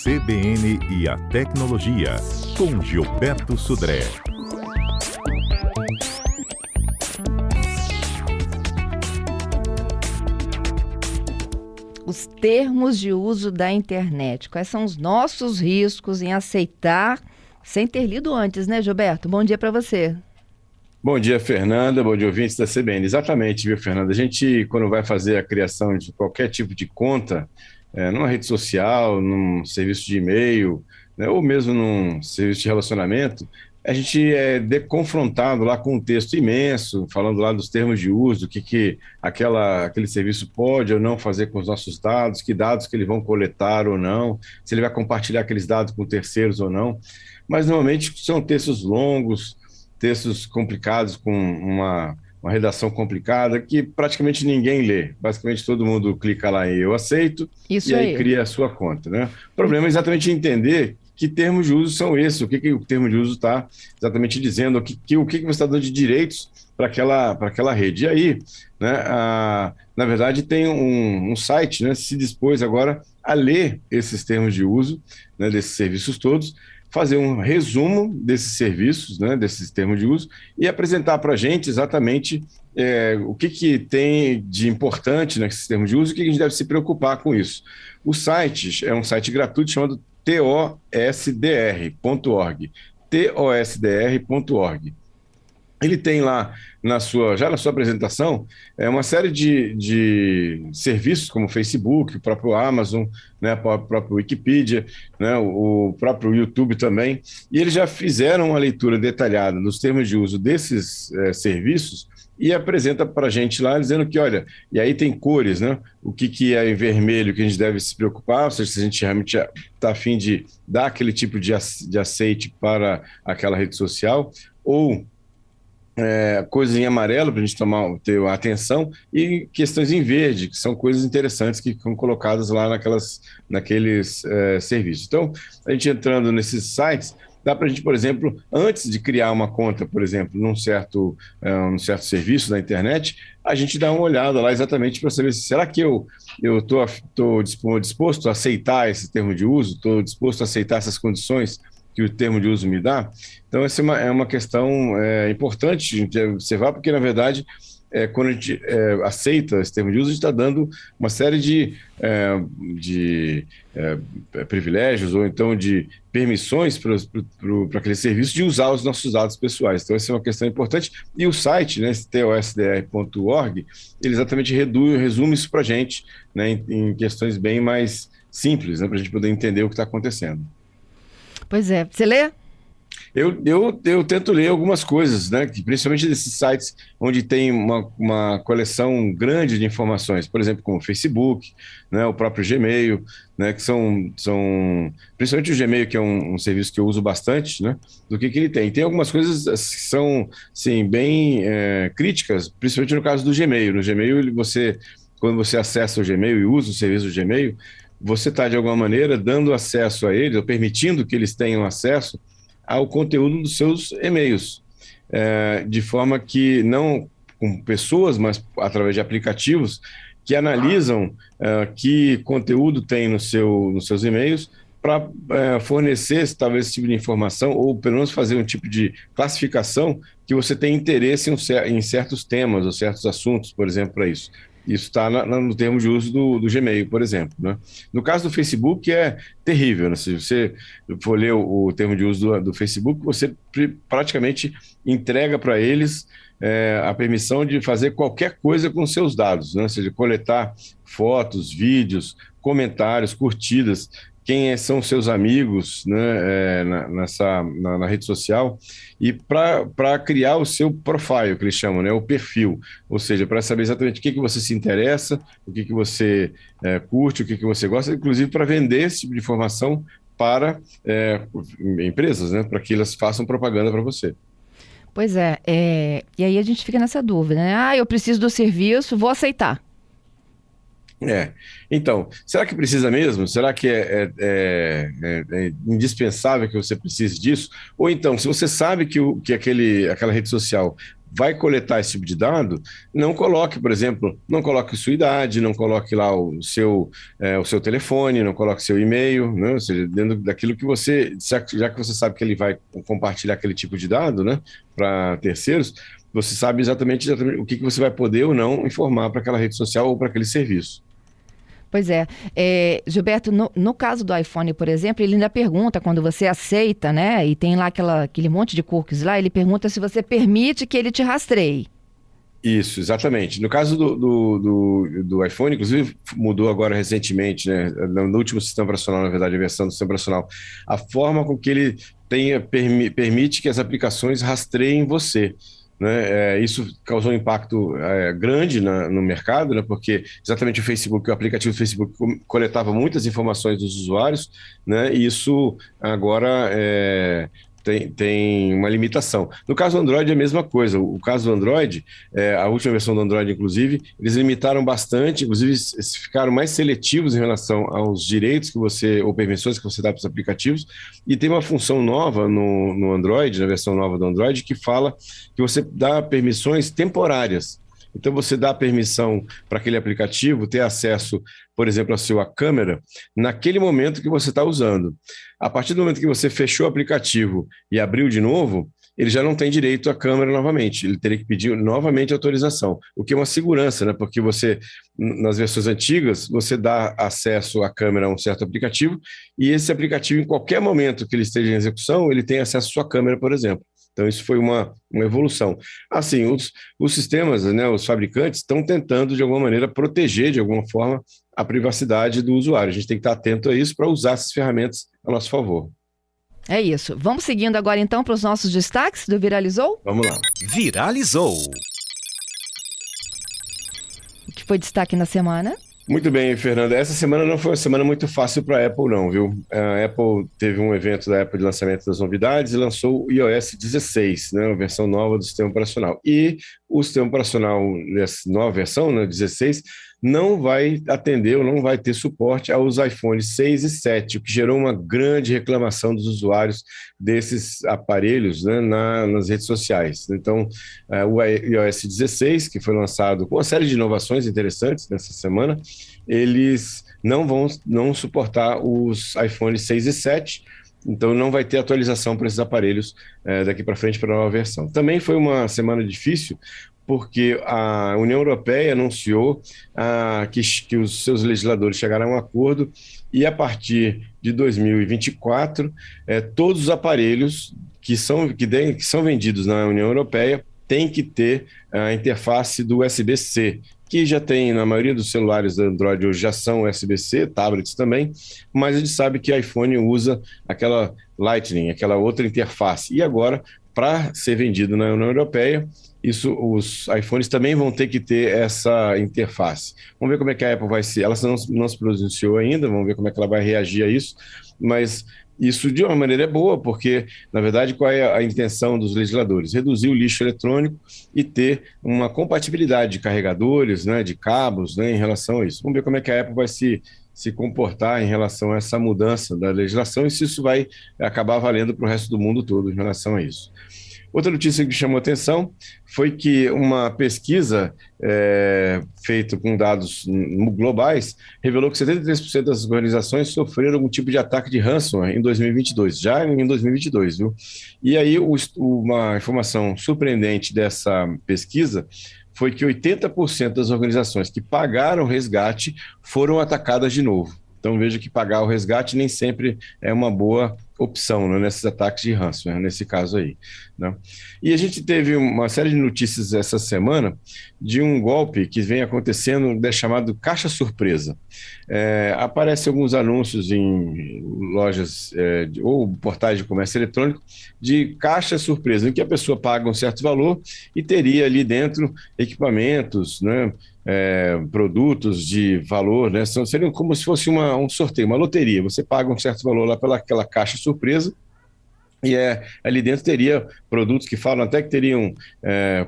CBN e a Tecnologia, com Gilberto Sudré. Os termos de uso da internet. Quais são os nossos riscos em aceitar sem ter lido antes, né, Gilberto? Bom dia para você. Bom dia, Fernanda. Bom dia, ouvintes da CBN. Exatamente, viu, Fernanda? A gente, quando vai fazer a criação de qualquer tipo de conta, numa rede social, num serviço de e-mail, né, ou mesmo num serviço de relacionamento, a gente é confrontado lá com um texto imenso, falando lá dos termos de uso, do que aquele serviço pode ou não fazer com os nossos dados, que dados que eles vão coletar ou não, se ele vai compartilhar aqueles dados com terceiros ou não. Mas, normalmente, são textos longos, textos complicados, com uma redação complicada, que praticamente ninguém lê. Basicamente, todo mundo clica lá em eu aceito, Isso e aí aí. cria a sua conta, né? O problema é exatamente entender que termos de uso são esses, o que o termo de uso está exatamente dizendo, o que você está dando de direitos para aquela rede. E aí, né, na verdade, tem um site, né, se dispôs agora a ler esses termos de uso, né, desses serviços todos, fazer um resumo desses serviços, né, desses termos de uso, e apresentar para a gente exatamente o que tem de importante nesses termos de uso e o que a gente deve se preocupar com isso. O site é um site gratuito chamado tosdr.org, tosdr.org. Ele tem lá, já na sua apresentação, uma série de serviços, como o Facebook, o próprio Amazon, né, o próprio Wikipedia, né, o próprio YouTube também, e eles já fizeram uma leitura detalhada dos termos de uso desses serviços e apresenta para a gente lá, dizendo que, olha, e aí tem cores, né, o que é em vermelho que a gente deve se preocupar, ou seja, se a gente realmente está a fim de dar aquele tipo de aceite para aquela rede social, ou coisas em amarelo para a gente ter atenção, e questões em verde, que são coisas interessantes que ficam colocadas lá naqueles serviços. Então, a gente entrando nesses sites, dá para a gente, por exemplo, antes de criar uma conta, por exemplo, num certo serviço da internet, a gente dá uma olhada lá exatamente para saber será que eu estou disposto a aceitar esse termo de uso, estou disposto a aceitar essas condições que o termo de uso me dá. Então, essa é uma questão importante de observar, porque, na verdade, quando a gente aceita esse termo de uso, a gente está dando uma série de privilégios ou então de permissões para aquele serviço de usar os nossos dados pessoais. Então, essa é uma questão importante. E o site, né, tosdr.org, ele exatamente resume isso para a gente, né, em questões bem mais simples, né, para a gente poder entender o que está acontecendo. Pois é. Você lê? Eu tento ler algumas coisas, né? Principalmente desses sites onde tem uma coleção grande de informações, por exemplo, como o Facebook, né? O próprio Gmail, né? Que são principalmente o Gmail, que é um serviço que eu uso bastante, né? Do que ele tem. Tem algumas coisas que são, sim, bem críticas, principalmente no caso do Gmail. No Gmail, quando você acessa o Gmail e usa o serviço do Gmail, você está, de alguma maneira, dando acesso a eles, ou permitindo que eles tenham acesso ao conteúdo dos seus e-mails, de forma que não com pessoas, mas através de aplicativos que analisam que conteúdo tem nos seus e-mails para fornecer talvez esse tipo de informação, ou pelo menos fazer um tipo de classificação que você tem interesse em certos temas ou certos assuntos, por exemplo, para isso. Isso está no termo de uso do Gmail, por exemplo, né? No caso do Facebook é terrível, né? Se você for ler o termo de uso do Facebook, você praticamente entrega para eles a permissão de fazer qualquer coisa com seus dados, né? Ou seja, coletar fotos, vídeos, comentários, curtidas, quem são seus amigos, né, na rede social, e para criar o seu profile, que eles chamam, né, o perfil, ou seja, para saber exatamente o que você se interessa, o que você curte, o que você gosta, inclusive para vender esse tipo de informação para empresas, né, para que elas façam propaganda para você. Pois é. E aí a gente fica nessa dúvida, né? Eu preciso do serviço, vou aceitar. Então, será que precisa mesmo? Será que é indispensável que você precise disso? Ou então, se você sabe que aquela rede social vai coletar esse tipo de dado, não coloque, por exemplo, não coloque sua idade, não coloque lá o seu telefone, não coloque seu e-mail, né? Ou seja, dentro daquilo que você, já que você sabe que ele vai compartilhar aquele tipo de dado, né, para terceiros, você sabe exatamente o que você vai poder ou não informar para aquela rede social ou para aquele serviço. Pois é. Gilberto, no caso do iPhone, por exemplo, ele ainda pergunta, quando você aceita, né, e tem lá aquele monte de cookies lá, ele pergunta se você permite que ele te rastreie. Isso, exatamente. No caso do iPhone, inclusive mudou agora recentemente, né, no último sistema operacional, na verdade, a versão do sistema operacional, a forma com que ele permite que as aplicações rastreiem você. Né? Isso causou um impacto grande no mercado, né? Porque exatamente o aplicativo do Facebook coletava muitas informações dos usuários, né? E isso agora tem uma limitação. No caso do Android é a mesma coisa. O caso do Android, a última versão do Android, inclusive, eles limitaram bastante, inclusive ficaram mais seletivos em relação aos direitos ou permissões que você dá para os aplicativos, e tem uma função nova no Android, na versão nova do Android, que fala que você dá permissões temporárias. Então, você dá permissão para aquele aplicativo ter acesso, por exemplo, à sua câmera, naquele momento que você está usando. A partir do momento que você fechou o aplicativo e abriu de novo, ele já não tem direito à câmera novamente. Ele teria que pedir novamente autorização, o que é uma segurança, né? Porque nas versões antigas, você dá acesso à câmera a um certo aplicativo e esse aplicativo, em qualquer momento que ele esteja em execução, ele tem acesso à sua câmera, por exemplo. Então, isso foi uma evolução. Assim, os sistemas, né, os fabricantes estão tentando, de alguma maneira, proteger, de alguma forma, a privacidade do usuário. A gente tem que estar atento a isso para usar essas ferramentas a nosso favor. É isso. Vamos seguindo agora, então, para os nossos destaques do Viralizou? Vamos lá. Viralizou. O que foi destaque na semana? Muito bem, Fernanda. Essa semana não foi uma semana muito fácil para a Apple, não, viu? A Apple teve um evento da Apple de lançamento das novidades e lançou o iOS 16, né, a versão nova do sistema operacional. E o sistema operacional dessa nova versão, né, 16, não vai atender ou não vai ter suporte aos iPhones 6 e 7, o que gerou uma grande reclamação dos usuários desses aparelhos, né, nas redes sociais. Então, o iOS 16, que foi lançado com uma série de inovações interessantes nessa semana, eles não vão suportar os iPhones 6 e 7, então não vai ter atualização para esses aparelhos daqui para frente para a nova versão. Também foi uma semana difícil, porque a União Europeia anunciou que os seus legisladores chegaram a um acordo e, a partir de 2024, todos os aparelhos que são vendidos na União Europeia têm que ter a interface do USB-C, que já tem, na maioria dos celulares da Android hoje já são USB-C, tablets também, mas a gente sabe que iPhone usa aquela Lightning, aquela outra interface. E agora, para ser vendido na União Europeia, os iPhones também vão ter que ter essa interface. Vamos ver como é que a Apple vai ser. Ela não se pronunciou ainda, vamos ver como é que ela vai reagir a isso, mas isso de uma maneira é boa, porque, na verdade, qual é a intenção dos legisladores? Reduzir o lixo eletrônico e ter uma compatibilidade de carregadores, né, de cabos, né, em relação a isso. Vamos ver como é que a Apple vai se comportar em relação a essa mudança da legislação e se isso vai acabar valendo para o resto do mundo todo em relação a isso. Outra notícia que chamou atenção foi que uma pesquisa feita com dados globais revelou que 73% das organizações sofreram algum tipo de ataque de ransomware em 2022, já em 2022, viu? E aí uma informação surpreendente dessa pesquisa foi que 80% das organizações que pagaram resgate foram atacadas de novo. Então veja que pagar o resgate nem sempre é uma boa opção, né, nesses ataques de ransomware, nesse caso aí, né? E a gente teve uma série de notícias essa semana de um golpe que vem acontecendo, chamado caixa surpresa. Aparecem alguns anúncios em lojas ou portais de comércio eletrônico de caixa surpresa, em que a pessoa paga um certo valor e teria ali dentro equipamentos, né, produtos de valor, né? Seriam como se fosse um sorteio, uma loteria. Você paga um certo valor lá pelaquela caixa surpresa e ali dentro teria produtos que falam até que teriam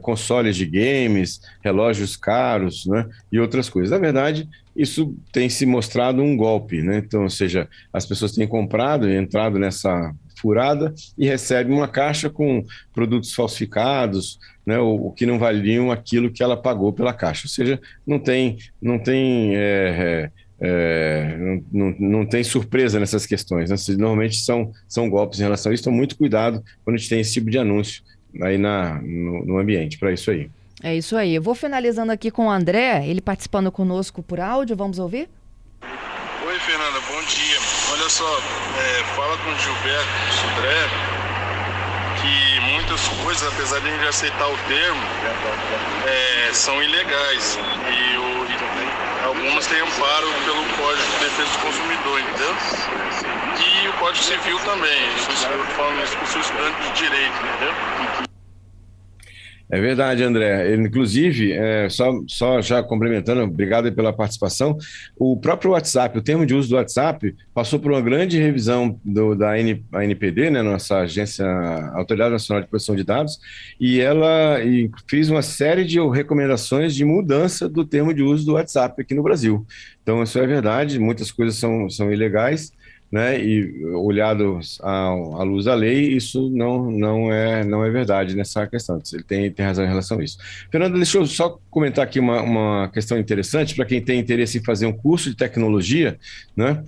consoles de games, relógios caros, né, e outras coisas. Na verdade, isso tem se mostrado um golpe, né? Então, ou seja, as pessoas têm comprado e entrado nessa furada e recebe uma caixa com produtos falsificados, né, o que não valiam aquilo que ela pagou pela caixa. Ou seja, não tem surpresa nessas questões, né? Normalmente são golpes em relação a isso. Então, muito cuidado quando a gente tem esse tipo de anúncio aí no ambiente, para isso aí. É isso aí. Eu vou finalizando aqui com o André, ele participando conosco por áudio. Vamos ouvir? Oi, Fernanda, bom dia. Olha só, fala com o Gilberto Sudré que muitas coisas, apesar de a gente aceitar o termo, são ilegais. E algumas têm amparo pelo Código de Defesa do Consumidor, entendeu? E o Código Civil também. Eu estou falando isso porque eu sou estudante de direito, entendeu? É verdade, André. Inclusive, só já complementando, obrigado aí pela participação. O próprio WhatsApp, o termo de uso do WhatsApp, passou por uma grande revisão da ANPD, né, nossa agência, Autoridade Nacional de Proteção de Dados, e ela fez uma série de recomendações de mudança do termo de uso do WhatsApp aqui no Brasil. Então, isso é verdade, muitas coisas são ilegais, né, e olhado à luz da lei, isso não é verdade nessa questão. Ele tem razão em relação a isso. Fernando, deixa eu só comentar aqui uma questão interessante para quem tem interesse em fazer um curso de tecnologia, né,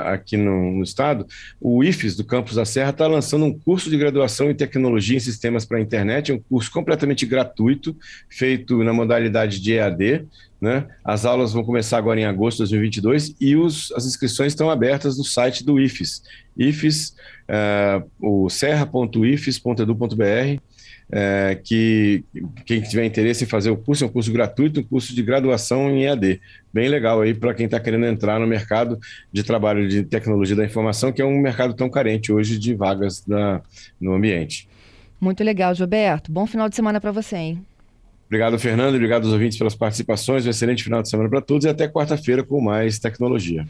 aqui no estado. O IFES, do Campus da Serra, está lançando um curso de graduação em tecnologia em sistemas para a internet, um curso completamente gratuito, feito na modalidade de EAD, né? As aulas vão começar agora em agosto de 2022 e as inscrições estão abertas no site do IFES. IFES, o serra.ifes.edu.br, que quem tiver interesse em fazer o curso, é um curso gratuito, um curso de graduação em EAD. Bem legal aí para quem está querendo entrar no mercado de trabalho de tecnologia da informação, que é um mercado tão carente hoje de vagas no ambiente. Muito legal, Gilberto. Bom final de semana para você, hein? Obrigado, Fernando. Obrigado aos ouvintes pelas participações. Um excelente final de semana para todos e até quarta-feira com mais tecnologia.